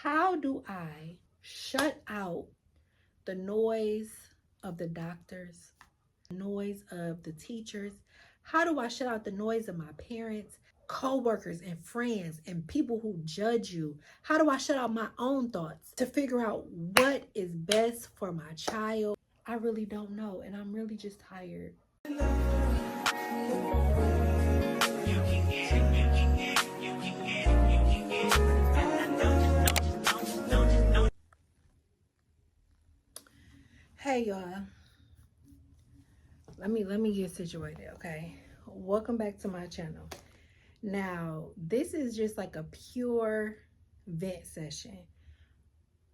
How do I shut out the noise of the doctors, noise of the teachers? How do I shut out the noise of my parents, co-workers and friends and people who judge you? How do I shut out my own thoughts to figure out what is best for my child? I really don't know, and I'm really just tired. Hey y'all, let me get situated, okay? Welcome back to my channel. Now, this is just like a pure vent session.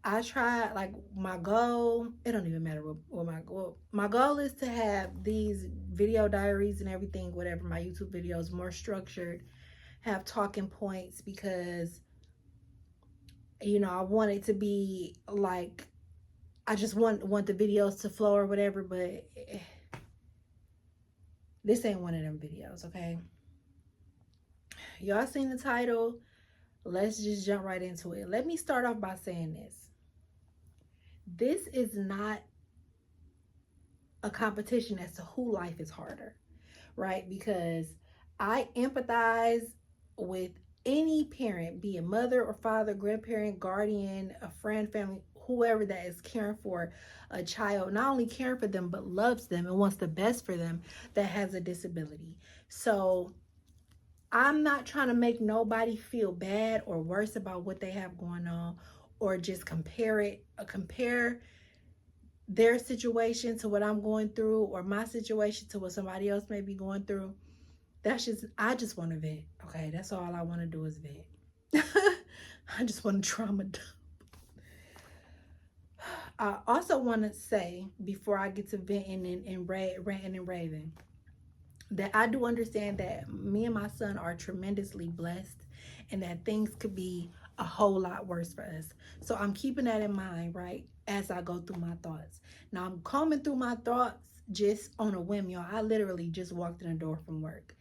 I tried, like, my goal, it don't even matter what my goal is to have these video diaries and everything, whatever, my YouTube videos more structured, have talking points, because I want it to be like, I just want the videos to flow or whatever, but this ain't one of them videos, okay? Y'all seen the title. Let's just jump right into it. Let me start off by saying this. This is not a competition as to who life is harder, right? Because I empathize with any parent, be it mother or father, grandparent, guardian, a friend, family, whoever that is caring for a child, not only caring for them, but loves them and wants the best for them, that has a disability. So I'm not trying to make nobody feel bad or worse about what they have going on, or just compare their situation to what I'm going through, or my situation to what somebody else may be going through. I just want to vent. Okay, that's all I want to do is vent. I just want to trauma dump. I also want to say, before I get to venting and ranting and raving, that I do understand that me and my son are tremendously blessed, and that things could be a whole lot worse for us. So I'm keeping that in mind, right, as I go through my thoughts. Now, I'm combing through my thoughts just on a whim, y'all. I literally just walked in the door from work,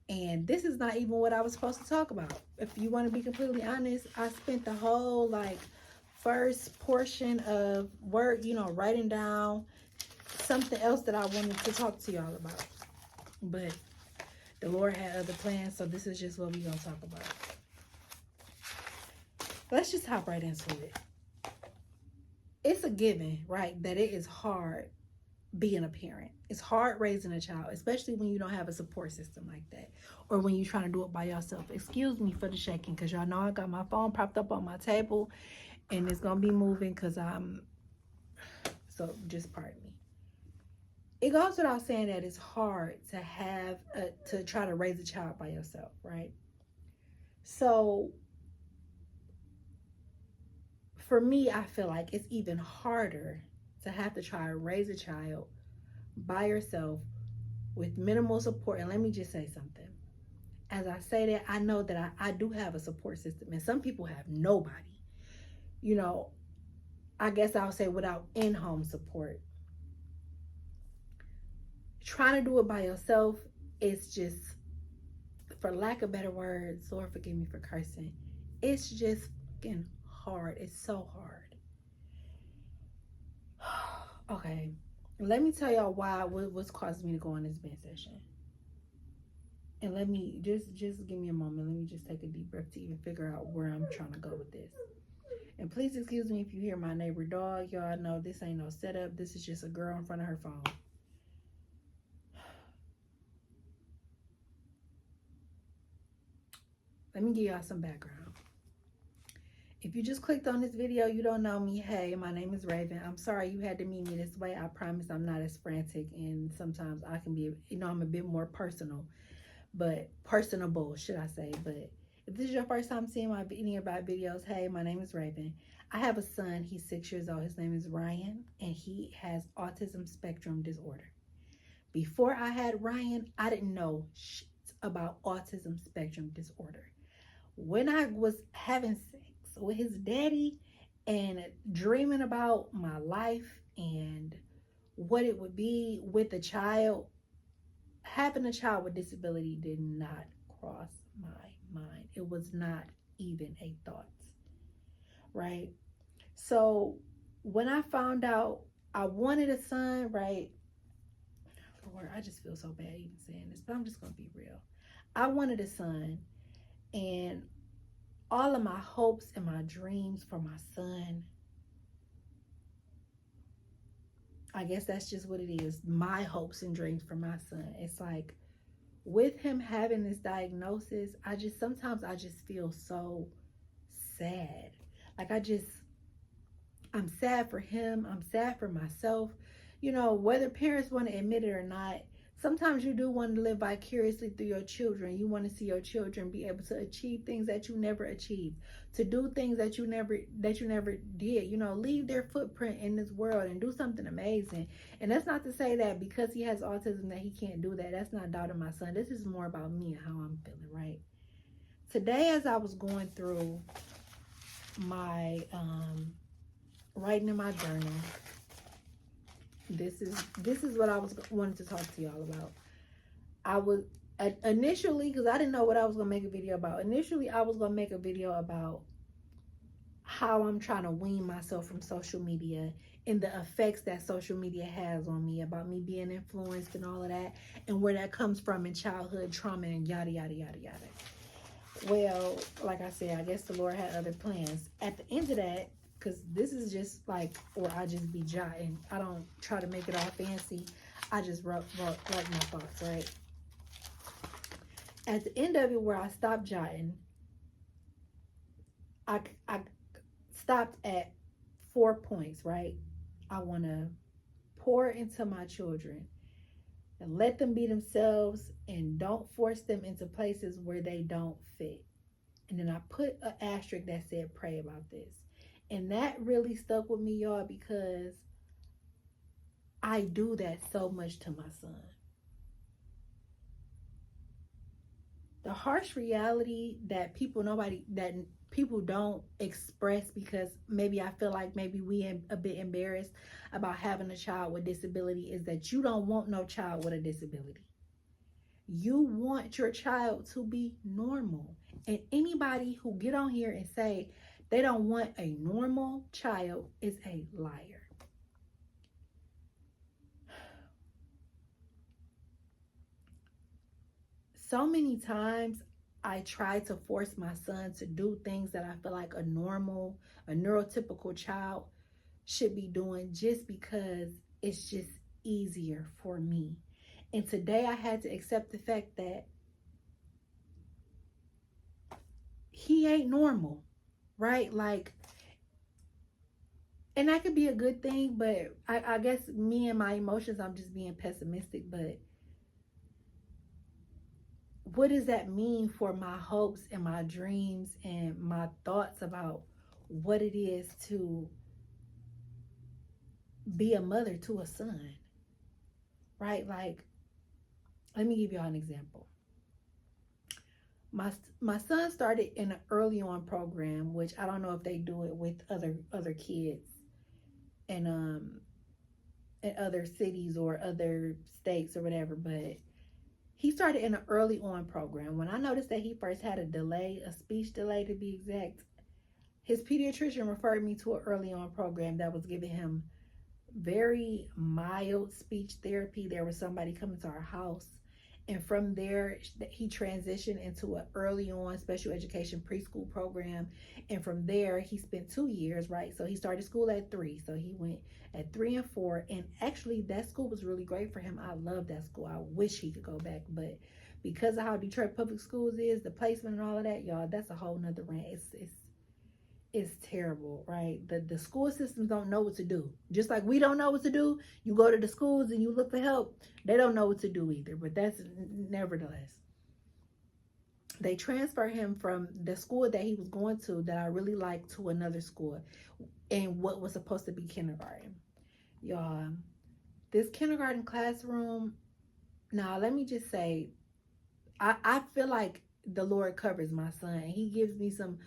and this is not even what I was supposed to talk about. If you want to be completely honest, I spent the whole, like, first portion of work, writing down something else that I wanted to talk to y'all about. But the Lord had other plans, so this is just what we're going to talk about. Let's just hop right into it. It's a given, right, that it is hard being a parent. It's hard raising a child, especially when you don't have a support system like that, or when you're trying to do it by yourself. Excuse me for the shaking, because y'all know I got my phone propped up on my table, and it's going to be moving because so just pardon me. It goes without saying that it's hard to try to raise a child by yourself, right? So for me, I feel like it's even harder to have to try to raise a child by yourself with minimal support. And let me just say something. As I say that, I know that I do have a support system, and some people have nobody. I guess I'll say without in-home support. Trying to do it by yourself is just, for lack of better words, Lord forgive me for cursing, it's just fucking hard. It's so hard. Okay, let me tell y'all what's causing me to go on this vent session. And let me just give me a moment. Let me just take a deep breath to even figure out where I'm trying to go with this. And please excuse me if you hear my neighbor dog. Y'all know this ain't no setup. This is just a girl in front of her phone. Let me give y'all some background. If you just clicked on this video, you don't know me. Hey, my name is Raven. I'm sorry you had to meet me this way. I promise I'm not as frantic, and sometimes I can be, I'm a bit more personal, but personable, should I say. But if this is your first time seeing any of my videos, hey, my name is Raven. I have a son. He's 6 years old. His name is Ryan, and he has autism spectrum disorder. Before I had Ryan, I didn't know shit about autism spectrum disorder. When I was having sex with his daddy and dreaming about my life and what it would be with a child, having a child with disability did not cross my mind. It was not even a thought. right? So when I found out I wanted a son, right? Lord, I just feel so bad even saying this, but I'm just gonna be real. I wanted a son, and all of my hopes and my dreams for my son, I guess that's just what it is. My hopes and dreams for my son. It's like with him having this diagnosis, sometimes I just feel so sad. Like I'm sad for him. I'm sad for myself. You know, whether parents want to admit it or not, sometimes you do want to live vicariously through your children. You want to see your children be able to achieve things that you never achieved, to do things that you never did. You know, leave their footprint in this world and do something amazing. And that's not to say that because he has autism that he can't do that. That's not doubting my son. This is more about me and how I'm feeling, right? Today, as I was going through my writing in my journal, this is what I was wanted to talk to y'all about. I was initially, because I didn't know what I was gonna make a video about. Initially, I was gonna make a video about how I'm trying to wean myself from social media and the effects that social media has on me, about me being influenced and all of that, and where that comes from in childhood trauma and yada yada yada yada. Well, like I said, I guess the Lord had other plans. At the end of that, because this is just like, or I just be jotting. I don't try to make it all fancy. I just write my thoughts, right? At the end of it, where I stopped jotting, I stopped at 4 points, right? I want to pour into my children and let them be themselves and don't force them into places where they don't fit. And then I put an asterisk that said, pray about this. And that really stuck with me, y'all, because I do that so much to my son. The harsh reality that people don't express, because maybe I feel like maybe we are a bit embarrassed about having a child with disability, is that you don't want no child with a disability. You want your child to be normal. And anybody who get on here and say they don't want a normal child is a liar. So many times I try to force my son to do things that I feel like a neurotypical child should be doing, just because it's just easier for me. And today I had to accept the fact that he ain't normal, right? Like, and that could be a good thing, but I guess me and my emotions, I'm just being pessimistic. But what does that mean for my hopes and my dreams and my thoughts about what it is to be a mother to a son, right? Like, let me give y'all an example. My son started in an early on program, which I don't know if they do it with other kids and in other cities or other states or whatever, but he started in an early on program. When I noticed that he first had a speech delay to be exact, his pediatrician referred me to an early on program that was giving him very mild speech therapy. There was somebody coming to our house, and from there he transitioned into an early on special education preschool program, and from there he spent 2 years, right? So he started school at 3, so he went at 3 and 4, and actually that school was really great for him. I love that school. I wish he could go back, but because of how Detroit public schools is, the placement and all of that, y'all, that's a whole nother rant. It's terrible, right? The school systems don't know what to do. Just like we don't know what to do, you go to the schools and you look for help, they don't know what to do either. But that's nevertheless. They transfer him from the school that he was going to, that I really liked, to another school in what was supposed to be kindergarten. Y'all, this kindergarten classroom, now let me just say, I feel like the Lord covers my son. He gives me some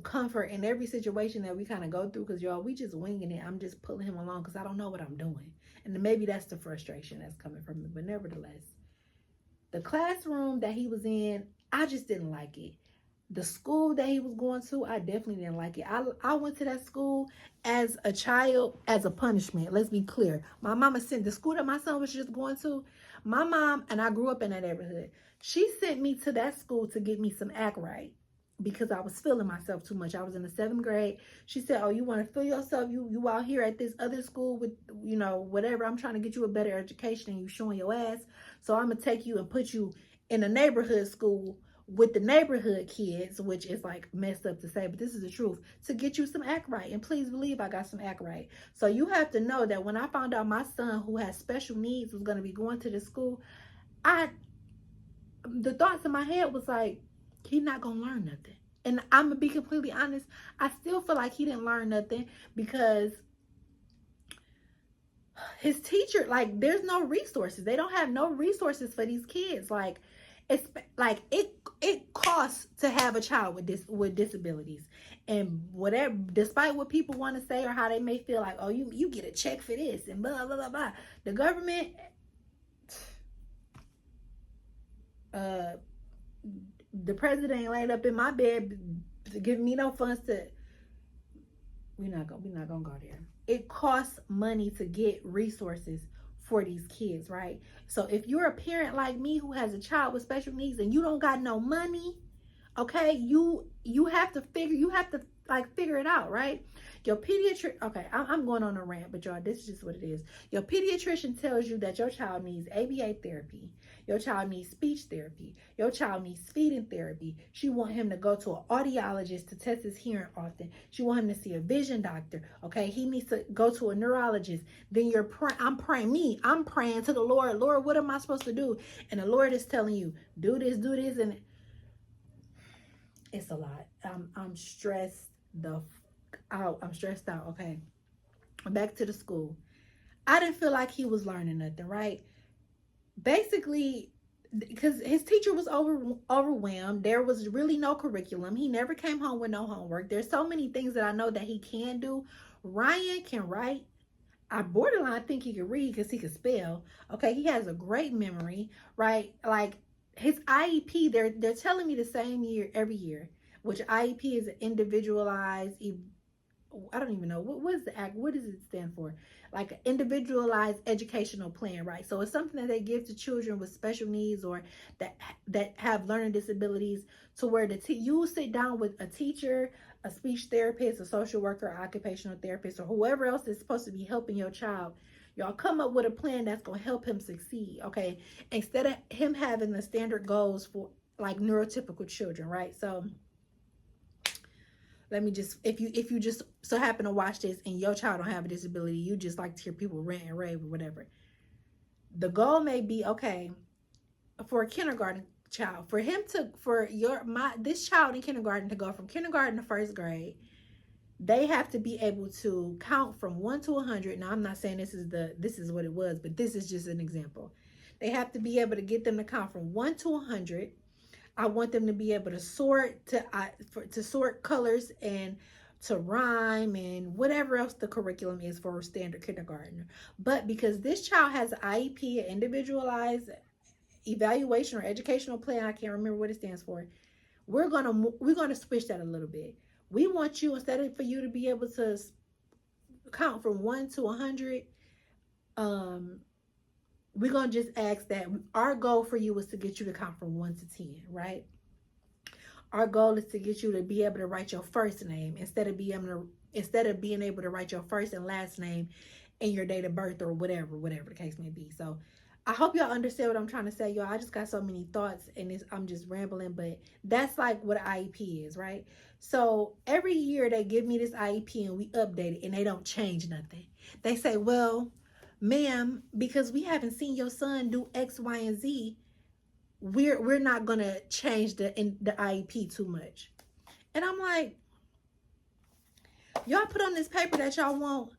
comfort in every situation that we kind of go through, because y'all, we just winging it. I'm just pulling him along because I don't know what I'm doing, and maybe that's the frustration that's coming from me. But nevertheless, the classroom that he was in, I just didn't like it. The school that he was going to, I definitely didn't like it. I went to that school as a child, as a punishment. Let's be clear. My mama sent the school that my son was just going to. My mom, and I grew up in that neighborhood. She sent me to that school to get me some act right because I was feeling myself too much. I was in the 7th grade. She said, "Oh, you want to feel yourself? You out here at this other school with, whatever. I'm trying to get you a better education and you showing your ass. So I'm gonna take you and put you in a neighborhood school with the neighborhood kids," which is like messed up to say, but this is the truth, "to get you some act right." And please believe I got some act right. So you have to know that when I found out my son who has special needs was going to be going to the school, the thoughts in my head was like, he's not going to learn nothing. And I'm going to be completely honest, I still feel like he didn't learn nothing because his teacher, like, there's no resources. They don't have no resources for these kids. Like, it's like it costs to have a child with disabilities, and whatever, despite what people want to say or how they may feel, like, oh, you get a check for this and blah blah blah blah. The government, the president ain't laid up in my bed giving me no funds to. We're not gonna go there. It costs money to get resources for these kids, right? So if you're a parent like me who has a child with special needs and you don't got no money, okay, you have to figure it out, right? Your pediatric, okay, I'm going on a rant, but y'all, this is just what it is. Your pediatrician tells you that your child needs ABA therapy, your child needs speech therapy, your child needs feeding therapy. She want him to go to an audiologist to test his hearing often. She want him to see a vision doctor, okay? He needs to go to a neurologist. Then I'm praying to the Lord, "Lord, what am I supposed to do?" And the Lord is telling you, do this, and it's a lot. I'm stressed out. I'm stressed out. Okay. Back to the school. I didn't feel like he was learning nothing, right? Basically, because his teacher was overwhelmed. There was really no curriculum. He never came home with no homework. There's so many things that I know that he can do. Ryan can write. I borderline think he can read because he can spell. Okay, he has a great memory, right? Like, his IEP, they're telling me the same year every year, which IEP is individualized. I don't even know what does it stand for? Like, an individualized educational plan, right? So it's something that they give to children with special needs or that have learning disabilities, to where you sit down with a teacher, a speech therapist, a social worker, occupational therapist, or whoever else is supposed to be helping your child. Y'all come up with a plan that's going to help him succeed, okay? Instead of him having the standard goals for like neurotypical children, right? So let me just, if you just so happen to watch this and your child don't have a disability, you just like to hear people rant and rave or whatever. The goal may be, okay, for a kindergarten child, this child in kindergarten to go from kindergarten to 1st grade, they have to be able to count from 1 to 100. Now, I'm not saying this is what it was, but this is just an example. They have to be able to get them to count from 1 to 100. I want them to be able to sort, to sort colors and to rhyme and whatever else the curriculum is for a standard kindergarten. But because this child has an IEP, an individualized evaluation or educational plan, I can't remember what it stands for, we're gonna switch that a little bit. We want you, instead of for you to be able to count from 1 to 100, we're going to just ask that our goal for you is to get you to count from 1 to 10, right? Our goal is to get you to be able to write your first name instead of being able to write your first and last name and your date of birth or whatever the case may be. So I hope y'all understand what I'm trying to say, y'all. I just got so many thoughts and I'm just rambling, but that's like what an IEP is, right? So every year they give me this IEP and we update it and they don't change nothing. They say, well, ma'am, because we haven't seen your son do X, Y, and Z, we're not gonna change the IEP too much. And I'm like, y'all put on this paper that y'all want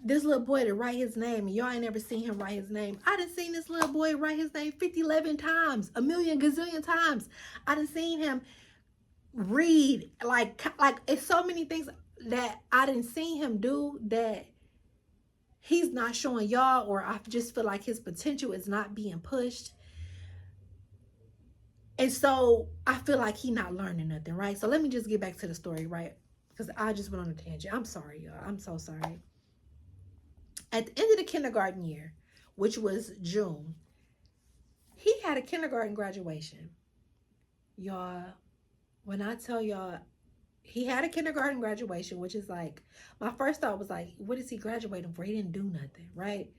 this little boy to write his name, and y'all ain't never seen him write his name. I done seen this little boy write his name 11 times, a million gazillion times. I done seen him read, like it's so many things that I didn't see him do that he's not showing y'all, or I just feel like his potential is not being pushed. And so I feel like he not learning nothing, right? So let me just get back to the story, right? Because I just went on a tangent. I'm sorry, y'all. I'm so sorry. At the end of the kindergarten year, which was June, he had a kindergarten graduation. Y'all, when I tell y'all, he had a kindergarten graduation, which is like, my first thought was like, what is he graduating for? He didn't do nothing, right?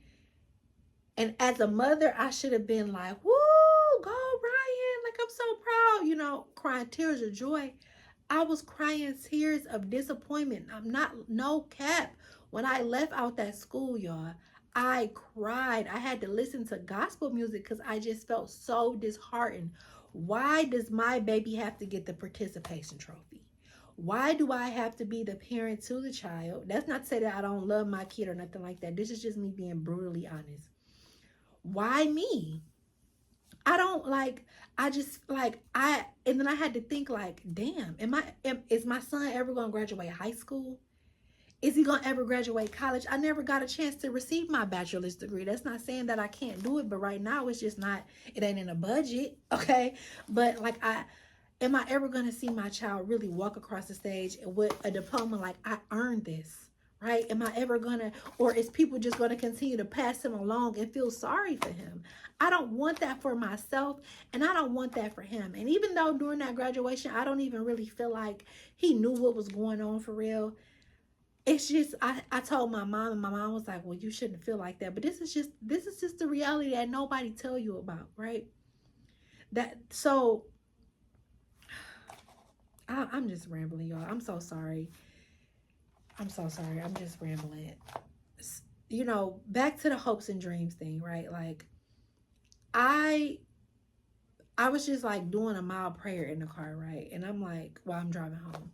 And as a mother, I should have been like, woo, go Ryan. Like, I'm so proud, crying tears of joy. I was crying tears of disappointment. I'm not, no cap. When I left out that school, y'all, I cried. I had to listen to gospel music because I just felt so disheartened. Why does my baby have to get the participation trophy? Why do I have to be the parent to the child? That's not to say that I don't love my kid or nothing like that. This is just me being brutally honest. Why me? I don't like, I just like, and then I had to think like, damn, is my son ever going to graduate high school? Is he going to ever graduate college? I never got a chance to receive my bachelor's degree. That's not saying that I can't do it, but right now it's just not, it ain't in a budget. Okay. But like, am I ever going to see my child really walk across the stage with a diploma like, I earned this? Right? Am I ever gonna, or is people just gonna continue to pass him along and feel sorry for him? I don't want that for myself, and I don't want that for him. And even though during that graduation, I don't even really feel like he knew what was going on for real. It's just, I told my mom, and my mom was like, well, you shouldn't feel like that. But this is just the reality that nobody tell you about, right? So I'm just rambling, y'all. I'm so sorry. I'm so sorry. I'm just rambling. Back to the hopes and dreams thing, right? Like, I was just like doing a mild prayer in the car, right? And I'm like, while I'm driving home,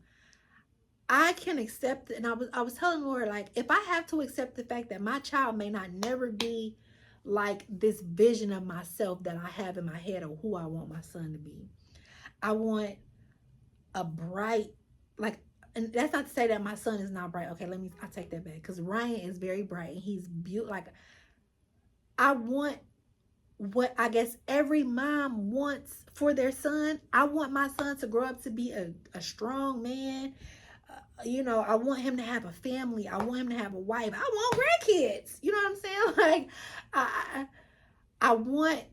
I can accept it. And I was telling the Lord, like, if I have to accept the fact that my child may not never be like this vision of myself that I have in my head of who I want my son to be. I want a bright, like, and that's not to say that my son is not bright. Okay, I take that back. Because Ryan is very bright and he's beautiful. Like, I want what I guess every mom wants for their son. I want my son to grow up to be a strong man. I want him to have a family. I want him to have a wife. I want grandkids. You know what I'm saying? Like, I want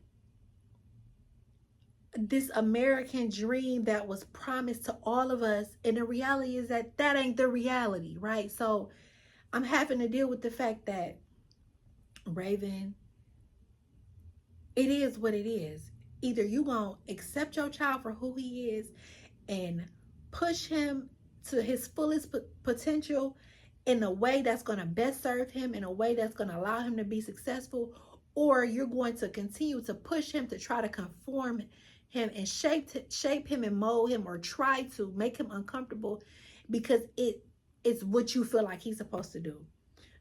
this American dream that was promised to all of us. And the reality is that ain't the reality, right? So I'm having to deal with the fact that, Raven, it is what it is. Either you gonna accept your child for who he is and push him to his fullest potential in a way that's going to best serve him, in a way that's going to allow him to be successful, or you're going to continue to push him to try to conform him and shape him and mold him, or try to make him uncomfortable because it's what you feel like he's supposed to do.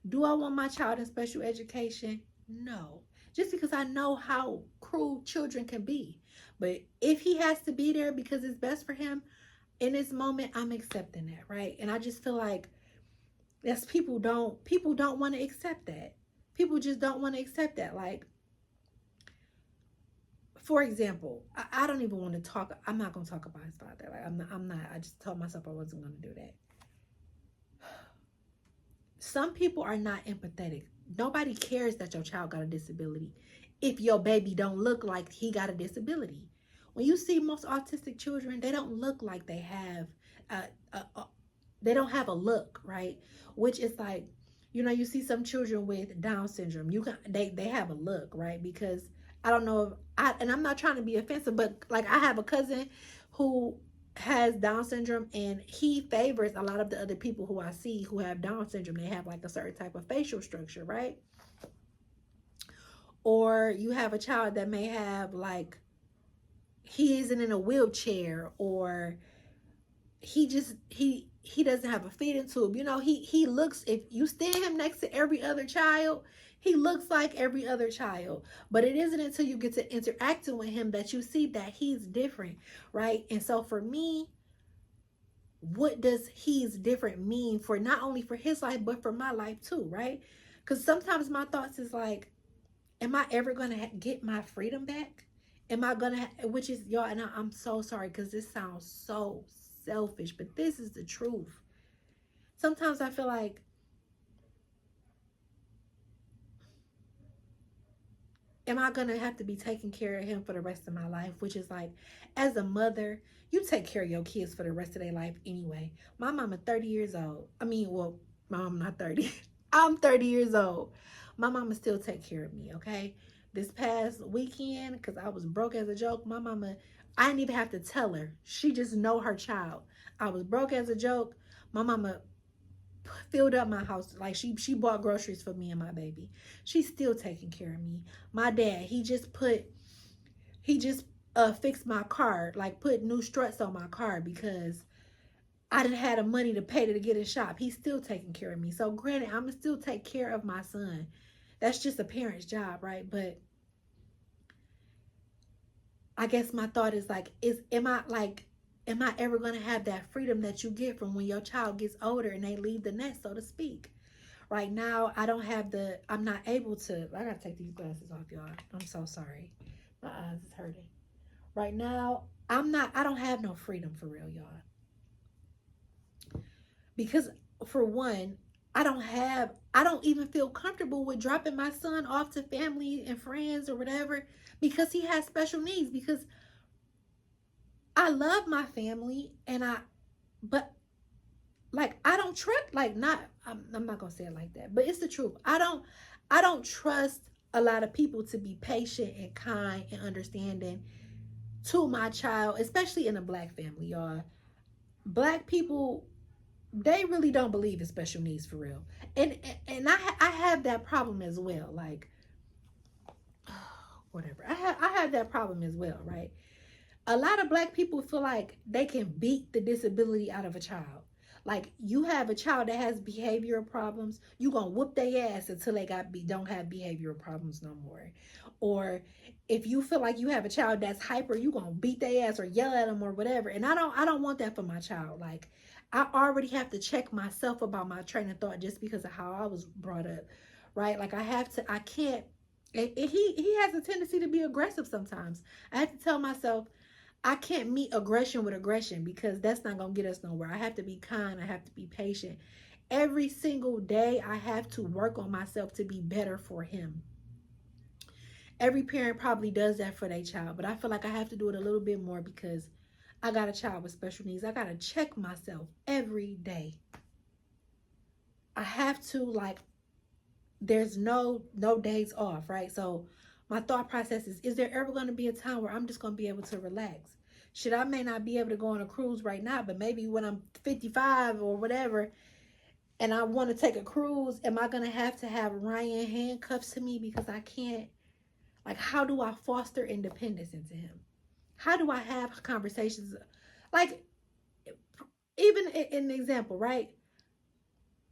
Do I want my child in special education? No. Just because I know how cruel children can be. But if he has to be there because it's best for him, in this moment, I'm accepting that, right? And I just feel like people don't want to accept that. People just don't want to accept that. Like, for example, I don't even want to talk. I'm not going to talk about his father. Like, I'm not. I just told myself I wasn't going to do that. Some people are not empathetic. Nobody cares that your child got a disability if your baby don't look like he got a disability. When you see most autistic children, they don't look like they have they don't have a look, right? Which is like, you see some children with Down syndrome, they have a look, right? Because I don't know and I'm not trying to be offensive, but like, I have a cousin who has Down syndrome, and he favors a lot of the other people who I see who have Down syndrome. They have like a certain type of facial structure, right? Or you have a child that may have like, he isn't in a wheelchair, or he doesn't have a feeding tube. He looks, if you stand him next to every other child, he looks like every other child. But it isn't until you get to interacting with him that you see that he's different, right? And so for me, what does he's different mean for not only for his life, but for my life too, right? Because sometimes my thoughts is like, am I ever going to get my freedom back? Am I gonna, which is, y'all, and I'm so sorry because this sounds so selfish, but this is the truth. Sometimes I feel like, am I gonna have to be taking care of him for the rest of my life? Which is like, as a mother, you take care of your kids for the rest of their life anyway. My mama 30 years old. I mean, well, my mama not 30. I'm 30 years old. My mama still take care of me, okay? This past weekend, because I was broke as a joke, my mama, I didn't even have to tell her. She just know her child. I was broke as a joke. My mama filled up my house. Like she bought groceries for me and my baby. She's still taking care of me. My dad, he just fixed my car, like put new struts on my car because I didn't have the money to pay to get a shop. He's still taking care of me. So granted, I'm gonna still take care of my son. That's just a parent's job, right? But I guess my thought is like, am I ever gonna have that freedom that you get from when your child gets older and they leave the nest, so to speak? Right now, I'm not able to, I gotta take these glasses off, y'all. I'm so sorry. My eyes is hurting. Right now, I don't have no freedom for real, y'all. Because for one, I don't even feel comfortable with dropping my son off to family and friends or whatever because he has special needs. Because I love my family but like I don't trust, like not, I'm not gonna say it like that, but it's the truth. I don't trust a lot of people to be patient and kind and understanding to my child, especially in a black family, y'all. Black people, they really don't believe in special needs for real, and I have that problem as well. Like whatever, I have that problem as well, right? A lot of black people feel like they can beat the disability out of a child. Like you have a child that has behavioral problems, you gonna whoop their ass until they don't have behavioral problems no more. Or if you feel like you have a child that's hyper, you gonna beat their ass or yell at them or whatever. And I don't want that for my child. Like I already have to check myself about my train of thought just because of how I was brought up, right? Like I can't. He has a tendency to be aggressive sometimes. I have to tell myself I can't meet aggression with aggression because that's not going to get us nowhere. I have to be kind. I have to be patient. Every single day, I have to work on myself to be better for him. Every parent probably does that for their child, but I feel like I have to do it a little bit more because I got a child with special needs. I got to check myself every day. I have to, like, there's no days off, right? So my thought process is there ever going to be a time where I'm just going to be able to relax? Shit, I may not be able to go on a cruise right now, but maybe when I'm 55 or whatever and I want to take a cruise, am I going to have Ryan handcuffs to me because I can't? Like, how do I foster independence into him? How do I have conversations? Like, even in an example, right?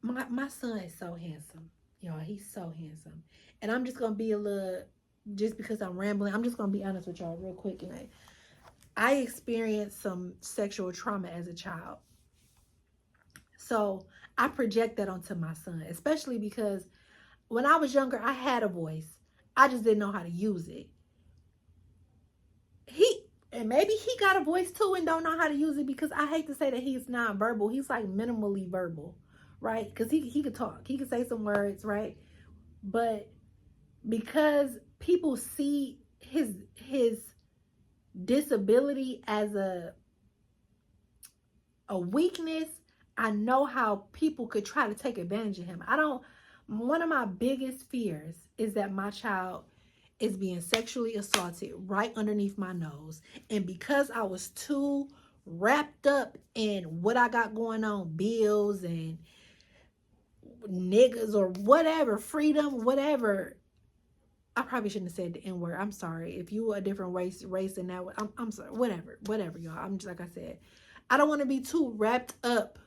My son is so handsome. Y'all, he's so handsome. And I'm just going to be a little, just because I'm rambling, I'm just going to be honest with y'all real quick. And I experienced some sexual trauma as a child. So I project that onto my son, especially because when I was younger, I had a voice. I just didn't know how to use it. And maybe he got a voice too and don't know how to use it because I hate to say that he's non-verbal. He's like minimally verbal, right? Because he could talk. He could say some words, right? But because people see his disability as a weakness, I know how people could try to take advantage of him. One of my biggest fears is that my child is being sexually assaulted right underneath my nose. And because I was too wrapped up in what I got going on, bills and niggas or whatever, freedom, whatever, I probably shouldn't have said the N word. I'm sorry. If you were a different race than that, I'm sorry. Whatever, y'all. I'm just, like I said, I don't want to be too wrapped up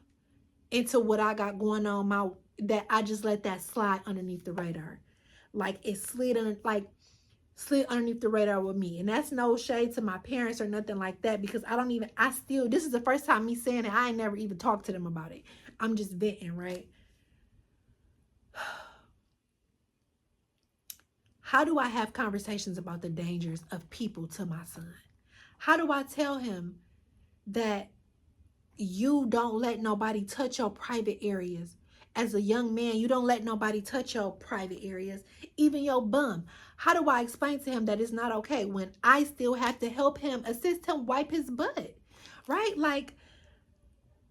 into what I got going on that I just let that slide underneath the radar. Like it slid underneath the radar with me. And that's no shade to my parents or nothing like that because this is the first time me saying it. I ain't never even talked to them about it. I'm just venting, right? How do I have conversations about the dangers of people to my son? How do I tell him that you don't let nobody touch your private areas? As a young man, you don't let nobody touch your private areas, even your bum. How do I explain to him that it's not okay when I still have to help him, assist him wipe his butt? Right? Like,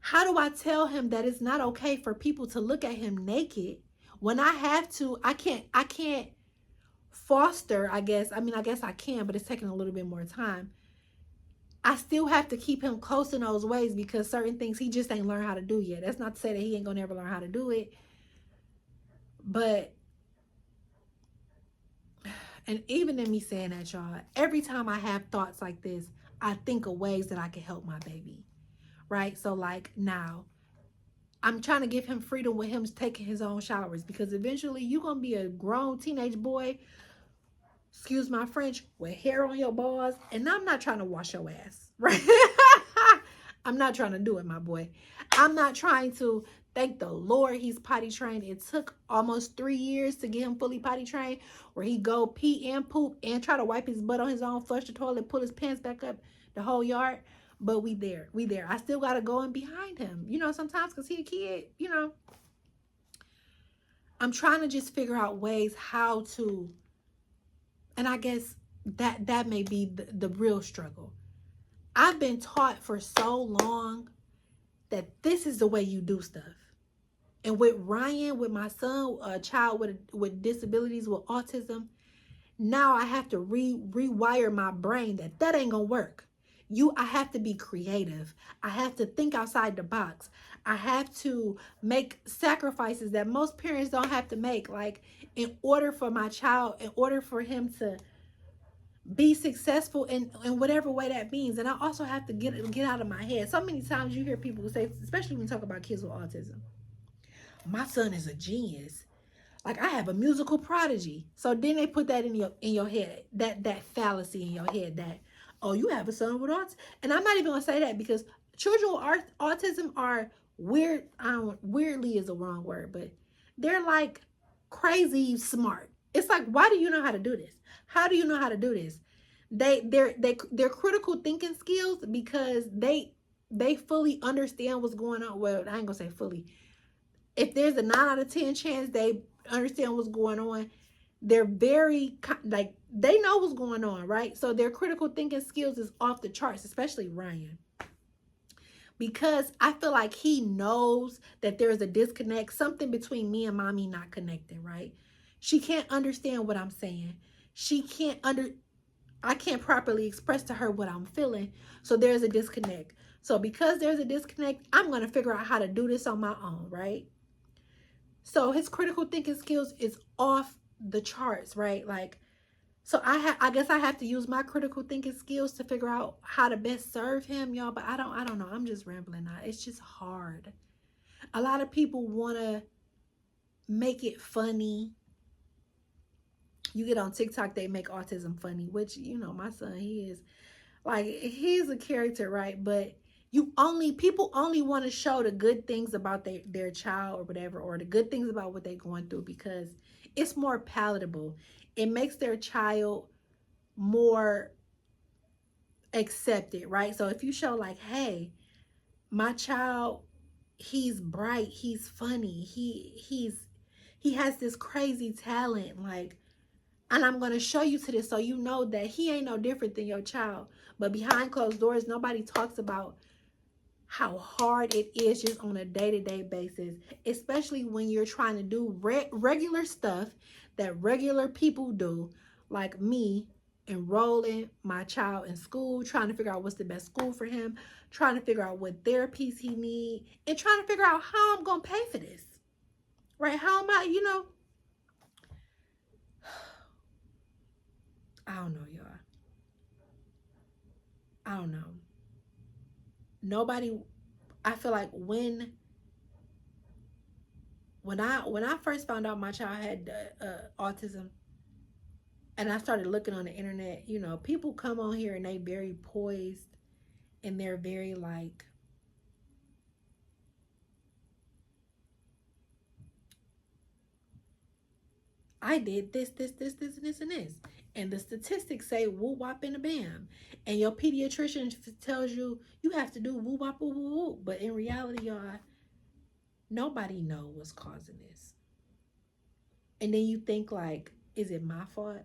how do I tell him that it's not okay for people to look at him naked when I have to? I can't foster, I guess. I mean, I guess I can, but it's taking a little bit more time. I still have to keep him close in those ways because certain things he just ain't learned how to do yet. That's not to say that he ain't gonna never learn how to do it. But, and even in me saying that, y'all, every time I have thoughts like this, I think of ways that I can help my baby. Right? So like now, I'm trying to give him freedom with him taking his own showers, because eventually you're going to be a grown teenage boy, excuse my French, with hair on your balls. And I'm not trying to wash your ass, right? I'm not trying to do it, my boy. I'm not trying to. Thank the Lord he's potty trained. It took almost 3 years to get him fully potty trained, where he go pee and poop and try to wipe his butt on his own, flush the toilet, pull his pants back up, the whole yard. But we there. I still got to go in behind him, sometimes because he a kid. I'm trying to just figure out ways how to, and I guess that may be the real struggle. I've been taught for so long that this is the way you do stuff. And with Ryan, with my son, a child with disabilities, with autism, now I have to rewire my brain that ain't gonna work. I have to be creative. I have to think outside the box. I have to make sacrifices that most parents don't have to make. Like, in order for my child, in order for him to be successful in whatever way that means. And I also have to get out of my head. So many times you hear people say, especially when you talk about kids with autism, my son is a genius. Like, I have a musical prodigy. So then they put that in your head, that fallacy in your head that, oh, you have a son with autism. And I'm not even gonna say that, because children with autism are weird. Weirdly is the wrong word, but they're like crazy smart. It's like, why do you know how to do this? How do you know how to do this? They're critical thinking skills, because they fully understand what's going on. Well, I ain't gonna say fully. If there's a 9 out of 10 chance they understand what's going on, they're very, like, they know what's going on, right? So their critical thinking skills is off the charts, especially Ryan, because I feel like he knows that there's a disconnect, something between me and mommy not connecting, right? She can't understand what I'm saying. I can't properly express to her what I'm feeling. So there's a disconnect. So because there's a disconnect, I'm going to figure out how to do this on my own, right? So his critical thinking skills is off the charts, right? Like, so I guess I have to use my critical thinking skills to figure out how to best serve him, y'all. But I don't know. I'm just rambling now. It's just hard. A lot of people want to make it funny. You get on TikTok, they make autism funny, which, my son, he's a character, right? But people only want to show the good things about their child or whatever, or the good things about what they're going through, because it's more palatable. It makes their child more accepted, right? So if you show like, hey, my child, he's bright, he's funny, he has this crazy talent, like, and I'm going to show you to this so you know that he ain't no different than your child. But behind closed doors, nobody talks about how hard it is just on a day-to-day basis, especially when you're trying to do regular stuff that regular people do, like me enrolling my child in school, trying to figure out what's the best school for him, trying to figure out what therapies he needs, and trying to figure out how I'm going to pay for this, right? How am I, I don't know, y'all. I don't know. Nobody, I feel like when I first found out my child had autism, and I started looking on the internet, people come on here and they very poised, and they're very like, I did this, and this. And the statistics say woo wop and a bam. And your pediatrician tells you you have to do woo wop woo woo woo. But in reality, y'all, nobody know what's causing this. And then you think like, is it my fault?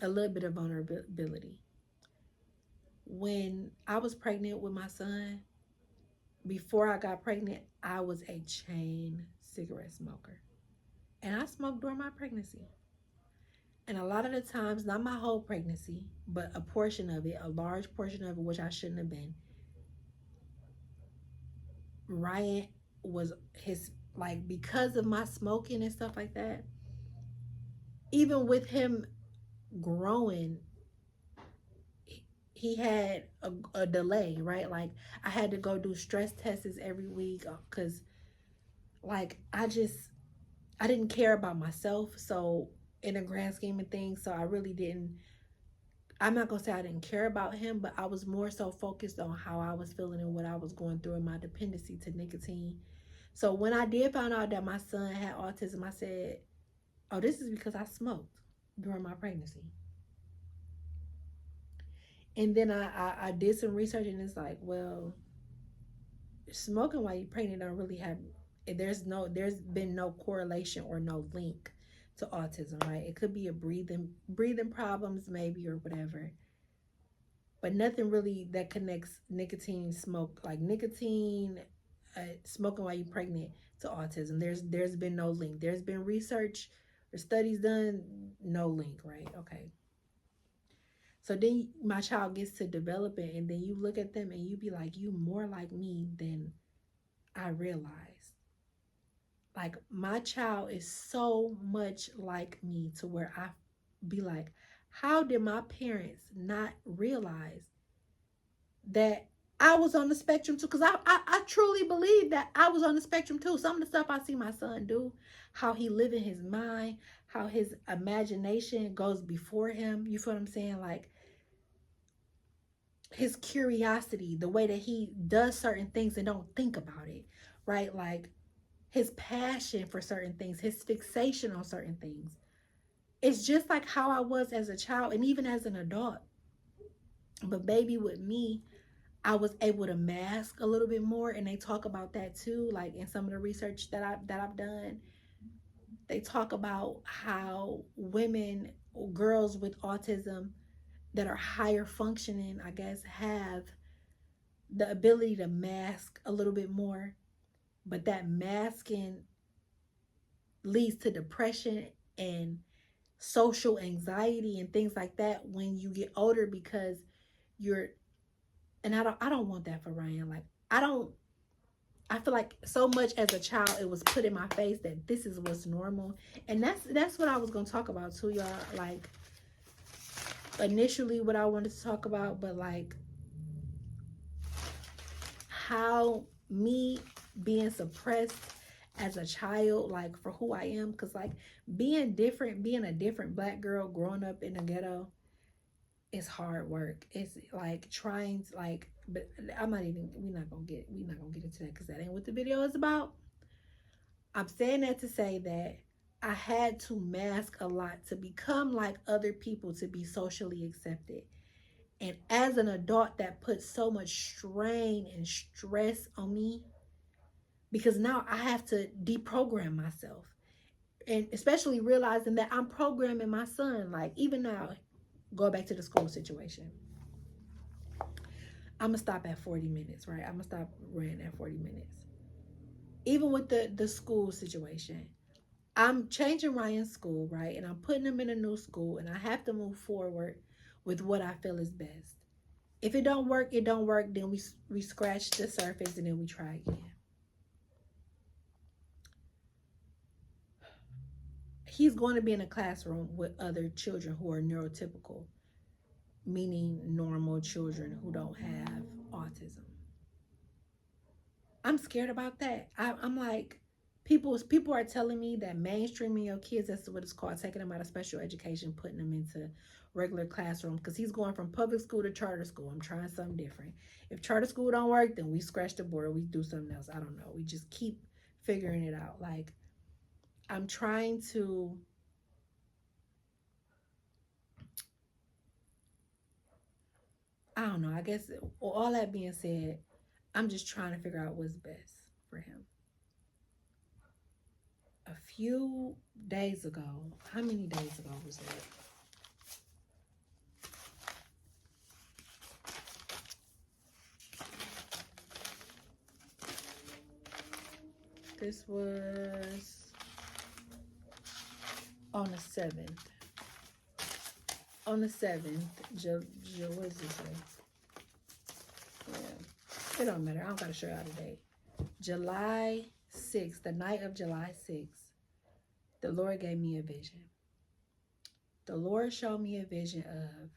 A little bit of vulnerability. When I was pregnant with my son, before I got pregnant, I was a chain cigarette smoker. And I smoked during my pregnancy. And a lot of the times, not my whole pregnancy, but a portion of it, a large portion of it, which I shouldn't have been, Ryan was his, like, because of my smoking and stuff like that, even with him growing, he had a delay, right? Like, I had to go do stress tests every week because, like, I didn't care about myself. So, in the grand scheme of things, so I really didn't. I'm not gonna say I didn't care about him, but I was more so focused on how I was feeling and what I was going through and my dependency to nicotine. So when I did find out that my son had autism, I said, "Oh, this is because I smoked during my pregnancy." And then I did some research, and it's like, well, smoking while you're pregnant don't really have. There's been no correlation or no link to autism, right? It could be a breathing problems maybe or whatever, but nothing really that connects nicotine smoke, like nicotine smoking while you're pregnant, to autism. There's been no link. There's been research or studies done, no link, right? Okay. So then my child gets to developing, and then you look at them and you be like, you more like me than I realized. Like, my child is so much like me to where I be like, how did my parents not realize that I was on the spectrum too? Because I truly believe that I was on the spectrum too. Some of the stuff I see my son do, how he live in his mind, how his imagination goes before him. You feel what I'm saying? Like, his curiosity, the way that he does certain things and don't think about it, right? Like, his passion for certain things, his fixation on certain things. It's just like how I was as a child and even as an adult. But baby, with me, I was able to mask a little bit more, and they talk about that too. Like, in some of the research that I've done, they talk about how women, girls with autism that are higher functioning, I guess, have the ability to mask a little bit more, but that masking leads to depression and social anxiety and things like that when you get older, because you're, and I don't want that for Ryan. Like, I feel like so much as a child it was put in my face that this is what's normal. And that's what I was going to talk about too, y'all. Like, initially what I wanted to talk about, but like how me being suppressed as a child, like, for who I am, because like being different, being a different black girl growing up in the ghetto, it's hard work. It's like trying to, like, but we're not gonna get into that because that ain't what the video is about. I'm saying that to say that I had to mask a lot to become like other people, to be socially accepted. And as an adult, that puts so much strain and stress on me, because now I have to deprogram myself. And especially realizing that I'm programming my son. Like, even now, go back to the school situation. I'm gonna stop at 40 minutes, right? I'm gonna stop running at 40 minutes. Even with the school situation, I'm changing Ryan's school, right? And I'm putting him in a new school, and I have to move forward with what I feel is best. If it don't work, it don't work. Then we scratch the surface and then we try again. He's going to be in a classroom with other children who are neurotypical, meaning normal children who don't have autism. I'm scared about that. I'm like, people are telling me that mainstreaming your kids, that's what it's called, taking them out of special education, putting them into regular classroom, because he's going from public school to charter school. I'm trying something different. If charter school don't work, then we scratch the board, we do something else. I don't know. We just keep figuring it out. Like, I'm trying to, I don't know, I guess all that being said, I'm just trying to figure out what's best for him. A few days ago, how many days ago was that? This was on the 7th. On the 7th, what does it say? Yeah, it don't matter. I don't gotta show y'all the date. July 6th, the night of July 6th, the Lord gave me a vision. The Lord showed me a vision of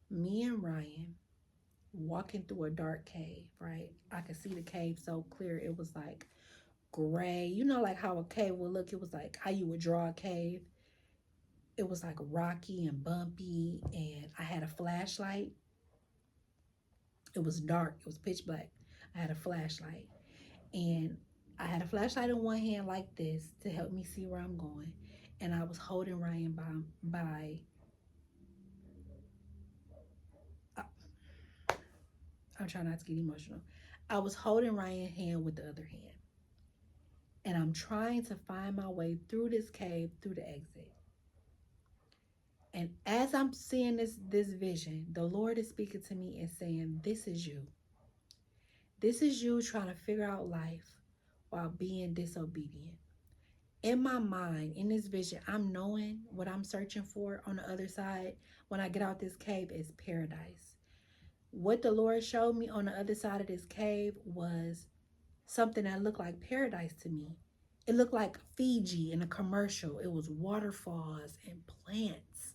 me and Ryan walking through a dark cave, right? I could see the cave so clear. It was like gray. You know, like how a cave would look. It was like how you would draw a cave. It was like rocky and bumpy, and I had a flashlight. It was dark. It was pitch black. I had a flashlight, and I had a flashlight in one hand like this to help me see where I'm going, and I was holding Ryan by. I'm trying not to get emotional. I was holding Ryan's hand with the other hand, and I'm trying to find my way through this cave, through the exit. And as I'm seeing this vision, the Lord is speaking to me and saying, "This is you. This is you trying to figure out life while being disobedient." In my mind, in this vision, I'm knowing what I'm searching for on the other side when I get out this cave is paradise. What the Lord showed me on the other side of this cave was something that looked like paradise to me. It looked like Fiji in a commercial. It was waterfalls and plants,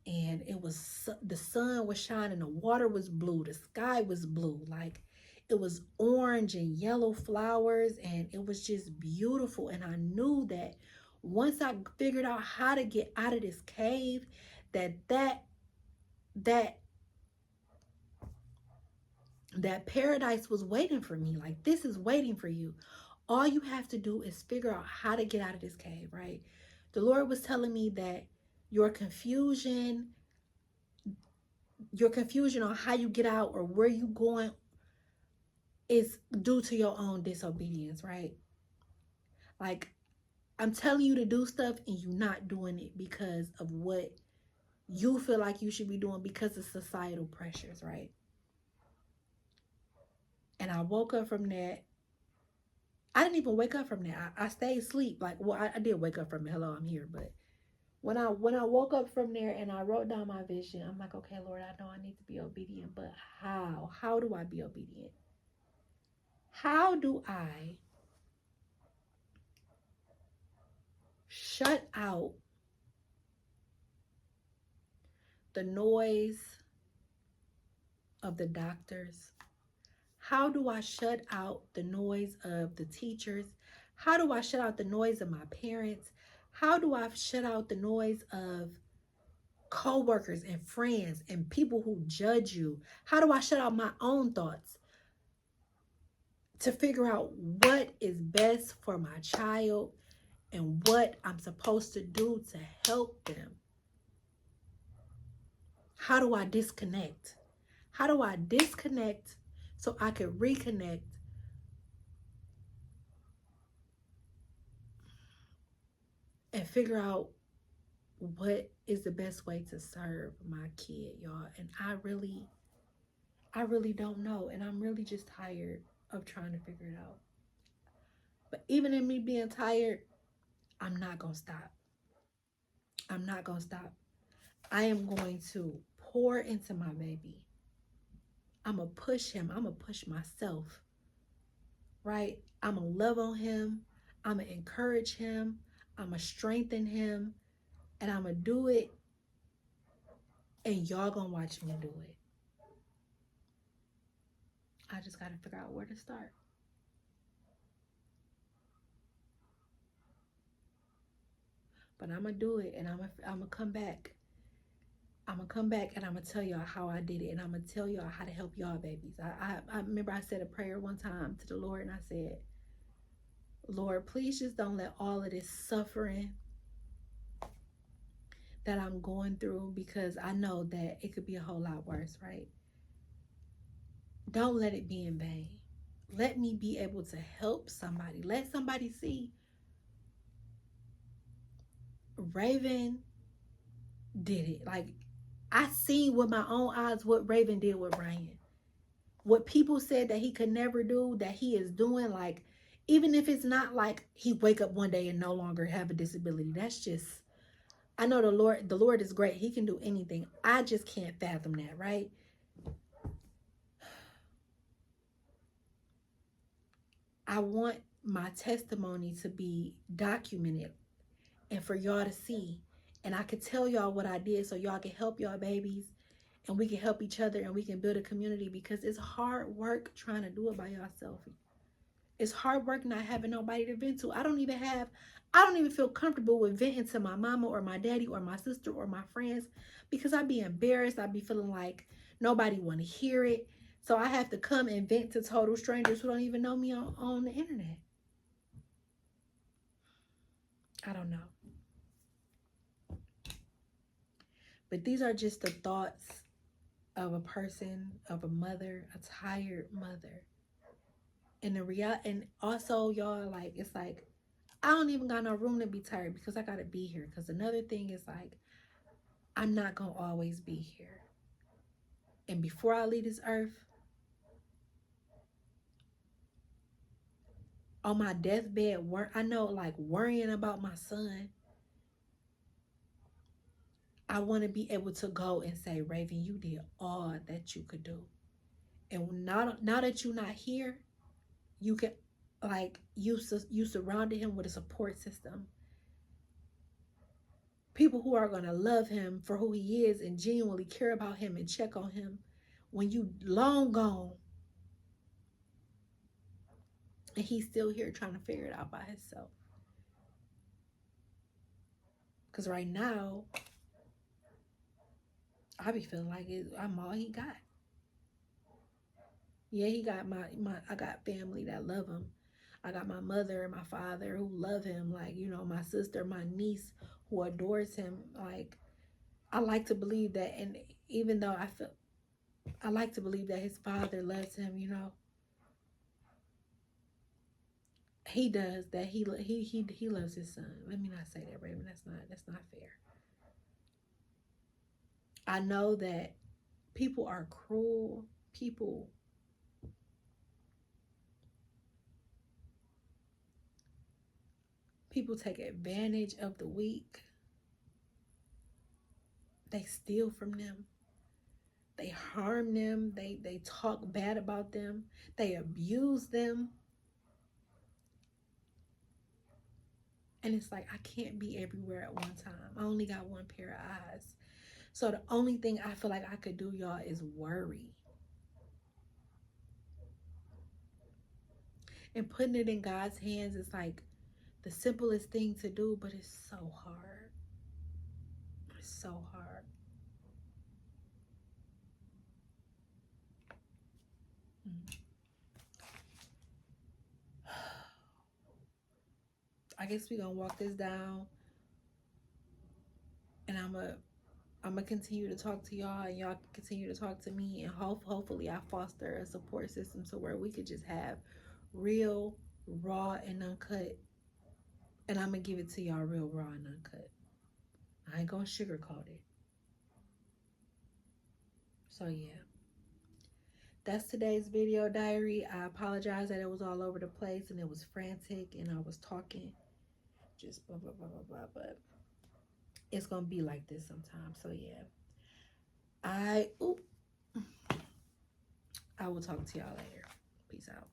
and it was, the sun was shining, the water was blue, the sky was blue, like it was orange and yellow flowers, and it was just beautiful. And I knew that once I figured out how to get out of this cave, that that paradise was waiting for me. Like, this is waiting for you. All you have to do is figure out how to get out of this cave, right? The Lord was telling me that your confusion on how you get out or where you going is due to your own disobedience, right? Like, I'm telling you to do stuff and you're not doing it because of what you feel like you should be doing because of societal pressures, right? And I woke up from that. I didn't even wake up from that. I stayed asleep. Like, well, I did wake up from it. Hello, I'm here. But when I woke up from there and I wrote down my vision, I'm like, okay, Lord, I know I need to be obedient, but how? How do I be obedient? How do I shut out the noise of the doctors? How do I shut out the noise of the teachers? How do I shut out the noise of my parents? How do I shut out the noise of coworkers and friends and people who judge you? How do I shut out my own thoughts to figure out what is best for my child and what I'm supposed to do to help them? How do I disconnect? How do I disconnect so I can reconnect and figure out what is the best way to serve my kid, y'all? And I really don't know. And I'm really just tired of trying to figure it out. But even in me being tired, I'm not going to stop. I'm not going to stop. I am going to pour into my baby. I'm going to push him. I'm going to push myself, right? I'm going to love on him. I'm going to encourage him. I'm going to strengthen him. And I'm going to do it. And y'all going to watch me do it. I just got to figure out where to start. But I'm going to do it. And I'm going to come back. I'm going to come back and I'm going to tell y'all how I did it. And I'm going to tell y'all how to help y'all babies. I remember I said a prayer one time to the Lord and I said, Lord, please just don't let all of this suffering that I'm going through, because I know that it could be a whole lot worse, right? Don't let it be in vain. Let me be able to help somebody. Let somebody see Raven did it. Like, I seen with my own eyes what Raven did with Ryan. What people said that he could never do, that he is doing. Like, even if it's not like he wake up one day and no longer have a disability. That's just, I know the Lord is great. He can do anything. I just can't fathom that, right? I want my testimony to be documented and for y'all to see. And I could tell y'all what I did so y'all can help y'all babies, and we can help each other, and we can build a community, because it's hard work trying to do it by yourself. It's hard work not having nobody to vent to. I don't even feel comfortable with venting to my mama or my daddy or my sister or my friends, because I'd be embarrassed. I'd be feeling like nobody want to hear it. So I have to come and vent to total strangers who don't even know me on the internet. I don't know. But these are just the thoughts of a person, of a mother, a tired mother. And and also, y'all, like, it's like, I don't even got no room to be tired, because I gotta be here. Because another thing is, like, I'm not gonna always be here. And before I leave this earth, on my deathbed, I know, like, worrying about my son, I want to be able to go and say, Raven, you did all that you could do. And now that you're not here, you can, like, you surrounded him with a support system. People who are going to love him for who he is and genuinely care about him and check on him when you long gone. And he's still here trying to figure it out by himself. Because right now, I be feeling like I'm all he got. Yeah, he got I got family that love him. I got my mother and my father who love him. Like, my sister, my niece who adores him. Like, I like to believe that. And even though I like to believe that his father loves him, he does. That he loves his son. Let me not say that, Raven. That's not fair. I know that people are cruel. People take advantage of the weak. They steal from them. They harm them. They talk bad about them. They abuse them. And it's like, I can't be everywhere at one time. I only got one pair of eyes. So the only thing I feel like I could do, y'all, is worry. And putting it in God's hands is like the simplest thing to do, but it's so hard. It's so hard. I guess we're gonna walk this down, and I'm gonna continue to talk to y'all, and y'all continue to talk to me, and hopefully I foster a support system to where we could just have real, raw, and uncut. And I'm gonna give it to y'all real, raw, and uncut. I ain't gonna sugarcoat it. So yeah, that's today's video diary. I apologize that it was all over the place and it was frantic and I was talking just blah blah blah blah blah, but it's gonna be like this sometimes. So yeah, I will talk to y'all later. Peace out.